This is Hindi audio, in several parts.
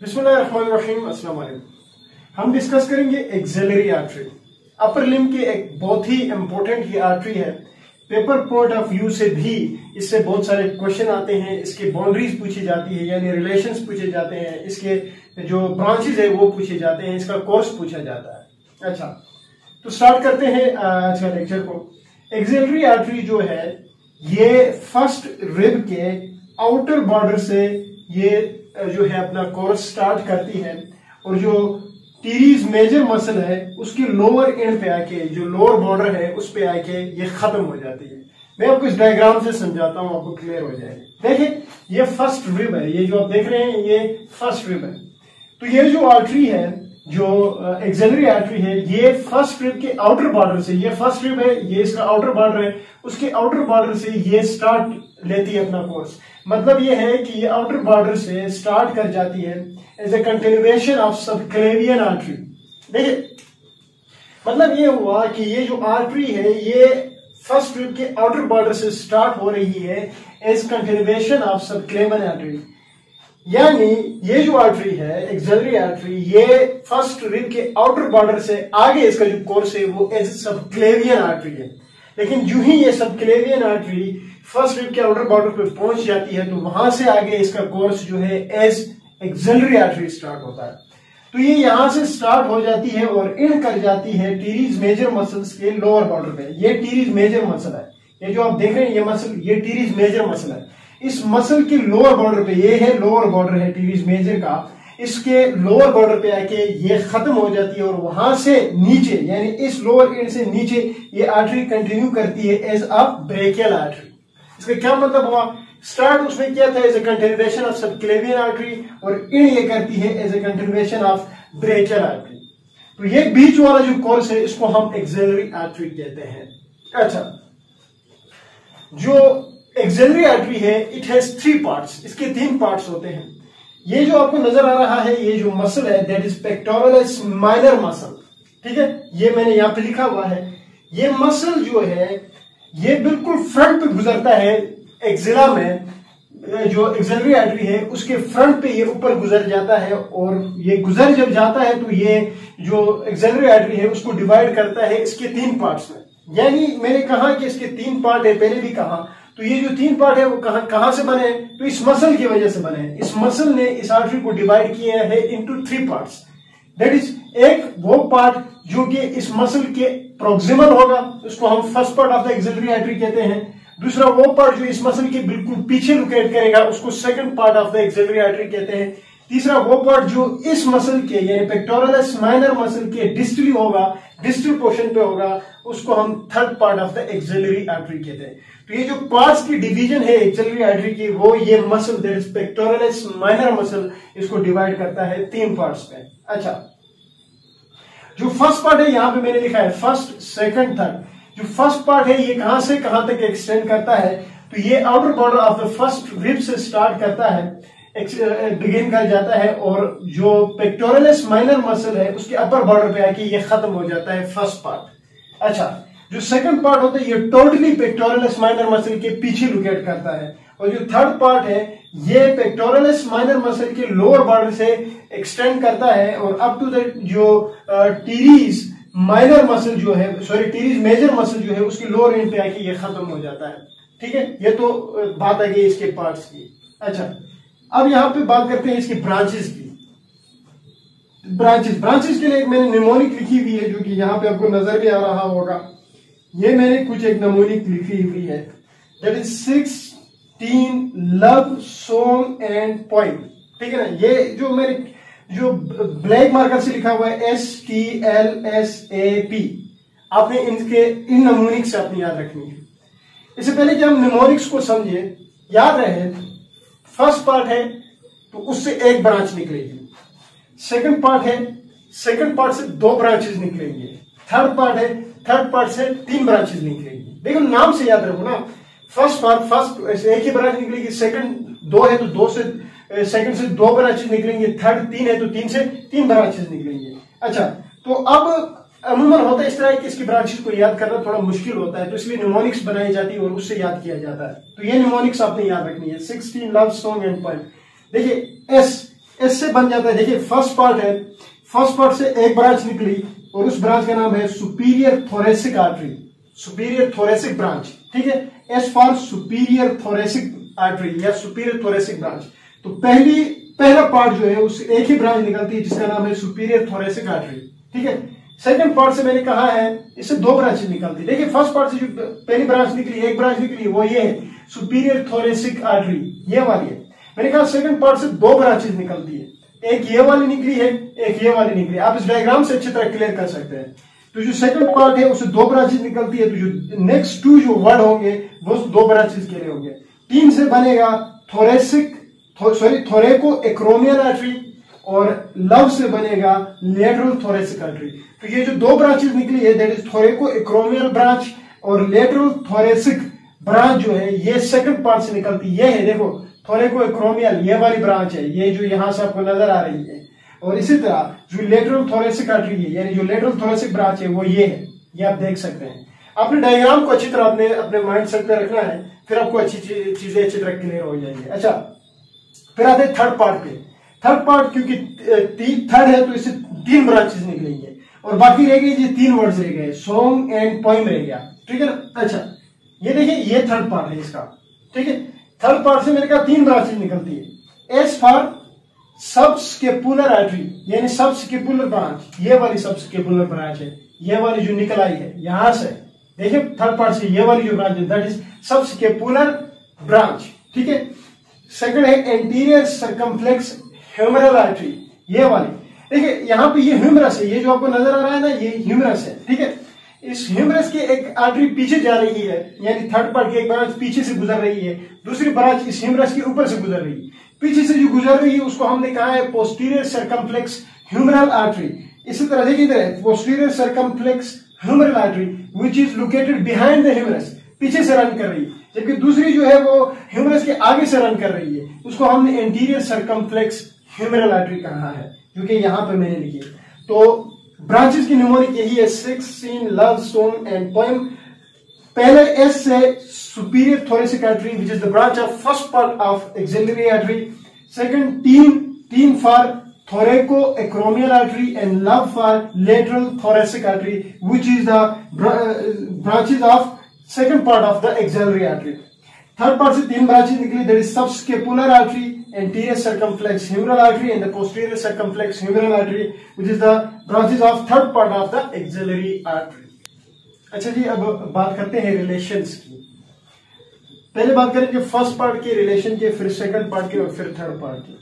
बिस्मिल्लाहिर्रहमानिर्रहीम, अस्सलाम वालेकुम। हम डिस्कस करेंगे एक्सिलरी आर्टरी। अपर लिम्ब की एक बहुत ही इंपॉर्टेंट ही आर्टरी है। पेपर पॉइंट ऑफ व्यू से भी इससे बहुत सारे क्वेश्चन आते हैं। इसके बाउंड्रीज पूछी जाती है, यानी रिलेशंस पूछे जाते हैं, इसके जो ब्रांचेज है वो पूछे जाते हैं, इसका कोर्स पूछा जाता है। अच्छा, तो स्टार्ट करते हैं आज का लेक्चर को। एक्सिलरी आर्टरी जो है ये फर्स्ट रिब के आउटर बॉर्डर से ये जो है अपना कोर्स स्टार्ट करती है और जो टीरीज मेजर मसल है उसकी लोअर एंड पे आके, जो लोअर बॉर्डर है उस पे आके ये खत्म हो जाती है। मैं आपको इस डायग्राम से समझाता हूं, आपको क्लियर हो जाएगा। देखिए, ये फर्स्ट रिब है, ये जो आप देख रहे हैं ये फर्स्ट रिब है। तो ये जो आर्टरी है, जो एक्सिलरी आर्टरी है, ये फर्स्ट रिब के आउटर बॉर्डर से, ये फर्स्ट रिब है, ये इसका आउटर बॉर्डर है, उसके आउटर बॉर्डर से ये स्टार्ट लेती है अपना कोर्स। मतलब ये है कि ये आउटर बॉर्डर से स्टार्ट कर जाती है as a continuation of subclavian artery. देखिए, मतलब ये हुआ कि ये जो आर्टरी है ये फर्स्ट रिब के आउटर बॉर्डर से स्टार्ट हो रही है as continuation of subclavian artery. यानी ये जो आर्टरी है एक्सिलरी आर्टरी, ये फर्स्ट रिब के आउटर बॉर्डर से आगे इसका जो कोर्स है वो एज सबक्लेवियन आर्टरी है। लेकिन जो ही ये सबक्लेवियन आर्टरी फर्स्ट रिब के आउटर बॉर्डर पे पहुंच जाती है तो वहां से आगे इसका कोर्स जो है एज एक्सिलरी आर्टरी स्टार्ट होता है। तो ये यहां से स्टार्ट हो जाती है और एंड कर जाती है टीरीज मेजर मसल्स के लोअर बॉर्डर पे। ये टीरीज मेजर मसल है, ये जो आप देख रहे हैं ये मसल, ये टीरीज मेजर मसल है। इस मसल के लोअर बॉर्डर पे, ये है लोअर बॉर्डर है टीरीज मेजर का, इसके लोअर बॉर्डर पे आके ये खत्म हो जाती है और वहां से नीचे, यानी इस लोअर एंड से नीचे ये आर्टरी कंटिन्यू करती है एज अ ब्रेकियल आर्टरी। इसका क्या मतलब हुआ? स्टार्ट उसने किया था as a continuation of subclavian artery और एंड ये करती है as a continuation of brachial artery. तो ये बीच वाला जो कोर्स है इसको हम एक्सिलरी आर्टरी कहते हैं। अच्छा, जो एक्सिलरी आर्टरी है इट हैज 3 पार्ट्स, इसके 3 पार्ट्स होते हैं। ये जो आपको नजर आ रहा है ये जो मसल है that is pectoralis minor muscle, ठीक है, ये मैंने यहां पे लिखा हुआ है। ये मसल जो है ये बिल्कुल फ्रंट पे गुजरता है एक्सिला में, जो एक्सिलरी आर्टरी है उसके फ्रंट पे ये ऊपर गुजर जाता है और ये गुजर जब जाता है तो ये जो एक्सिलरी आर्टरी है उसको डिवाइड करता है इसके 3 पार्ट्स में। यानी मैंने कहा कि इसके 3 पार्ट है, पहले भी कहा। तो ये जो 3 पार्ट है वो कहां से बने हैं? तो इस मसल की वजह से बने हैं। इस मसल ने इस आर्टरी को डिवाइड किया है इनटू 3 पार्ट्स। दैट इज, एक वो पार्ट जो कि इस मसल के प्रोक्सिमल होगा, उसको हम first part of the axillary artery कहते हैं। दूसरा वो पार्ट जो इस मसल के बिल्कुल पीछे लोकेट करेगा उसको second part of the axillary artery कहते हैं। तीसरा वो पार्ट जो इस मसल के, यानी पेक्टोरलिस माइनर मसल के डिस्टली होगा, डिस्टल पोर्शन पे होगा, उसको हम third part of the axillary artery कहते हैं। तो ये जो पार्ट्स की डिवीजन है एक्सिलरी आर्टरी की, वो ये muscle that is pectoralis minor muscle, इसको डिवाइड करता है 3 पार्ट्स में। अच्छा, जो फर्स्ट पार्ट है यहां पे मैंने लिखा है फर्स्ट, सेकंड, थर्ड। जो फर्स्ट पार्ट है ये कहां से कहां तक एक्सटेंड करता है? तो ये outer border of the first rib से स्टार्ट करता है, बिगिन कर जाता है और जो पेक्टोरलिस माइनर मसल है उसके अपर बॉर्डर पे आके ये खत्म हो जाता है फर्स्ट पार्ट। अच्छा, जो सेकंड पार्ट होता है ये टोटली पेक्टोरलिस माइनर मसल के पीछे लोकेट करता है और जो थर्ड पार्ट है ये पेक्टोरलिस माइनर मसल के लोअर बॉर्डर से एक्सटेंड करता है और अप टू द जो टीरीज माइनर मसल जो है, सॉरी टीरीज मेजर मसल जो है उसकी लोअर एंड पे आके ये खत्म हो जाता है। ठीक है, ये तो बात आ गई इसके पार्ट्स की। अच्छा, अब यहां पे बात करते हैं इसकी ब्रांचेस की। ब्रांचेस के लिए एक मैंने निमोनिक लिखी हुई है जो कि यहां पे आपको नजर भी आ रहा होगा। ये मैंने कुछ एक निमोनिक लिखी हुई है that is 16 love song and point. ठीक है ना, ये जो मैंने जो ब्लैक मार्कर से लिखा हुआ है STLSAP, आपने इन निमोनिक्स से आपने याद रखनी है। इससे पहले कि हम निमोनिक्स को समझे, याद रहे फर्स्ट पार्ट है तो उससे एक ब्रांच निकलेगी, सेकंड पार्ट है, सेकंड पार्ट से 2 ब्रांचेस निकलेंगे, थर्ड पार्ट है, थर्ड पार्ट से 3 ब्रांचेस निकलेंगी। देखो नाम से याद रखो ना, फर्स्ट पार्ट फर्स्ट एक ही ब्रांच निकलेगी, सेकंड 2 है तो 2 से सेकंड से 2 ब्रांचेस निकलेंगे, थर्ड 3 है तो 3 से 3 ब्रांचेस निकलेंगे। अच्छा, तो अब अमूमन होता है इस तरह कि इसकी ब्रांचेस को याद करना थोड़ा मुश्किल होता है, तो इसलिए निमोनिक्स बनाई जाती है और उससे याद किया जाता है। तो ये निमोनिक्स आपने याद रखनी है, 16 लव सॉन्ग एंड पॉइंट। देखिए, इससे बन जाता है, देखिए फर्स्ट पार्ट है, फर्स्ट पार्ट से एक ब्रांच निकली और उस ब्रांच का नाम है superior thoracic artery, superior thoracic branch, ठीक है। S for superior thoracic artery या सुपीरियर थोरेसिक ब्रांच। तो पहला पार्ट जो है उससे एक ही ब्रांच निकलती है जिसका नाम है सुपीरियर थोरेसिक आर्टरी, ठीक है। सेकंड पार्ट से मैंने कहा है इससे दो ब्रांचेस निकलती है। देखिए फर्स्ट पार्ट से जो पहली ब्रांच निकली, एक ब्रांच निकली, वो ये है सुपीरियर थोरेसिक आर्टरी, ये वाली है। मैंने कहा सेकंड पार्ट से दो ब्रांचेस निकलती है, एक ये वाली निकली है, एक ये वाली निकली है। आप इस डायग्राम से अच्छी तरह क्लियर कर सकते हैं। तो जो सेकंड पार्ट है उससे दो ब्रांचेस निकलती है, तो जो नेक्स्ट टू जो वर्ड होंगे वो दो ब्रांचेस के लिए होंगे। तीन से बनेगा थोरेको एक्रोमियल आर्टरी और लव से बनेगा लेटरल थोरेसिक आर्टरी। तो ये जो दो ब्रांचेस निकली है दैट इज थोरेको एक्रोमियल ब्रांच और लेटरल थोरेसिक ब्रांच जो है ये सेकंड पार्ट से निकलती है। ये है देखो थोरेको एक्रोमियल, ये वाली ब्रांच है, ये जो यहां से आपको नजर आ रही है। और इसी तरह जो लेटरल थोरेसिक आर्टरी है यानी जो लेटरल थोरेसिक ब्रांच है वो ये है, ये आप देख सकते हैं। अपने डायग्राम को अच्छी तरह अपने माइंड सेट पे रखना है, फिर आपको अच्छी चीजें अच्छी तरह क्लियर हो जाएंगे। अच्छा, फिर आते हैं थर्ड पार्ट पे। थर्ड पार्ट क्योंकि थर्ड है तो इससे तीन ब्रांचेस निकलेंगे और बाकी रह गई ये तीन वर्ड्स रह गए, सॉन्ग एंड पोएम रह गया, ठीक है ना। अच्छा, ये देखिए ये थर्ड पार्ट है इसका, ठीक है। थर्ड पार्ट से मैंने कहा तीन ब्रांचेस निकलती है। एस फॉर सबस्केपुलर आर्टरी यानी सबस्केपुलर ब्रांच, ये वाली सबस्केपुलर ब्रांच है, ये वाली जो निकल आई है यहां से, देखिए थर्ड पार्ट से ये वाली जो ब्रांच है दैट इज सबस्केपुलर ब्रांच, ठीक है। सेकंड है एंटीरियर सर्कमफ्लेक्स ह्यूमरल आर्टरी, ये वाली, देखिए यहां पे ये ह्यूमरस है, ये जो आपको नजर आ रहा है ना ये ह्यूमरस है, ठीक है। इस ह्यूमरस की एक आर्टरी पीछे जा रही है यानी थर्ड पार्ट की एक ब्रांच पीछे से गुजर रही है, दूसरी ब्रांच इस ह्यूमरस के ऊपर से गुजर रही है। पीछे से जो गुजर रही है उसको हमने कहा है पोस्टीरियर सर्कमफ्लेक्स ह्यूमरल आर्टरी। इसी तरह देखिए इधर posterior circumflex humeral artery which is located behind the humerus, पीछे से रन कर रही है, जबकि दूसरी जो है वो ह्यूमरस के आगे से रन कर रही है, उसको हमने एंटीरियर सर्कमफ्लेक्स ह्यूमरल आर्टरी कहा है, जो कि यहां पर मैंने लिखी है। तो ब्रांचेस की न्यूमोनिक यही है 16 लव, सॉन्ग एंड पोएम। पहले एस से superior thoracic artery which is the branch of first part of axillary artery. Second तीन for thoracoacromial artery and love for lateral thoracic artery which is the branches of second part of the axillary artery. Third part से तीन ब्रांचेस निकली that is subscapular artery, anterior circumflex humeral artery and the posterior circumflex humeral artery which is the branches of third part of the axillary artery। अच्छा जी, अब बात करते हैं रिलेशंस की। पहले बात करेंगे फर्स्ट पार्ट के रिलेशन के, फिर सेकंड पार्ट के और फिर थर्ड पार्ट के।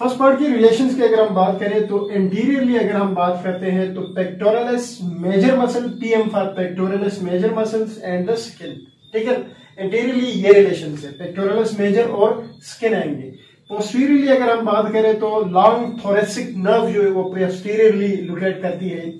फर्स्ट पार्ट की रिलेशंस की अगर हम बात करें तो एंटीरियरली अगर हम बात करते हैं तो pectoralis major muscle, PM for pectoralis major muscles and the skin, ठीक है। एंटीरियरली ये रिलेशन है, पेक्टोरलिस मेजर और स्किन आएंगे। पोस्टीरियरली अगर हम बात करें तो लॉन्ग थोरेसिक नर्व जो है वो पोस्टीरियरली लोकेट करती है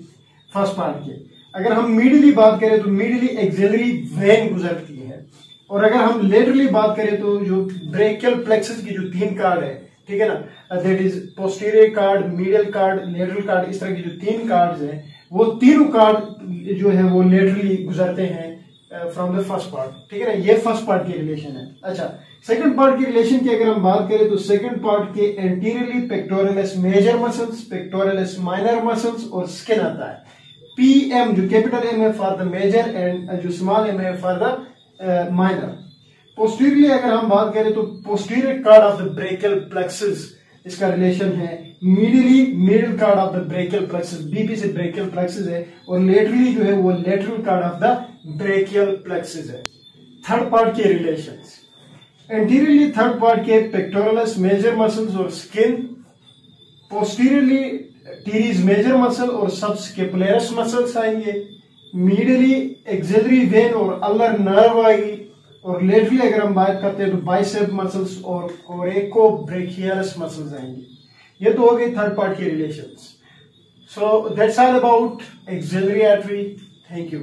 फर्स्ट पार्ट के। अगर हम मीडियली बात करें तो मीडियली एक्सिलरी वेन गुजरती है। और अगर हम लेटरली बात करें तो जो ब्रेकियल प्लेक्सस की जो तीन कार्ड है, ठीक है ना, that is posterior card, medial card, lateral card, इस तरह की जो तीन कार्ड्स हैं वो तीनों कार्ड जो है वो लेटरली गुजरते हैं फ्रॉम द फर्स्ट पार्ट, ठीक है ना। ये फर्स्ट पार्ट की रिलेशन है। अच्छा, सेकंड पार्ट की रिलेशन की अगर हम बात करें तो सेकंड पार्ट के anteriorly pectoralis major muscles, pectoralis minor muscles और स्किन आता है। पीएम जो कैपिटल एम है फॉर द मेजर एंड जो स्मॉल एम है फॉर द माइनर। पोस्टीरियरली अगर हम बात करें तो posterior cord of the brachial plexus इसका रिलेशन है medially middle cord of the brachial plexus, BP से ब्रेकियल प्लेक्सस है, और लेटरली जो है वो lateral cord of the brachial plexus है। थर्ड पार्ट के रिलेशंस, एंटीरियरली थर्ड पार्ट के पेक्टोरलिस मेजर मसल्स और skin, posteriorly teres major muscle और सबस्केपुलरिस मसल्स आएंगे, मीडियली एक्सिलरी वेन और अल्लर नर्व आएगी, और लेटरली अगर हम बात करते हैं तो बाइसेप मसल्स और कोरेको ब्रेकियलिस मसल्स आएंगे। ये तो हो गई थर्ड पार्ट की relations. So that's all about axillary artery. Thank you.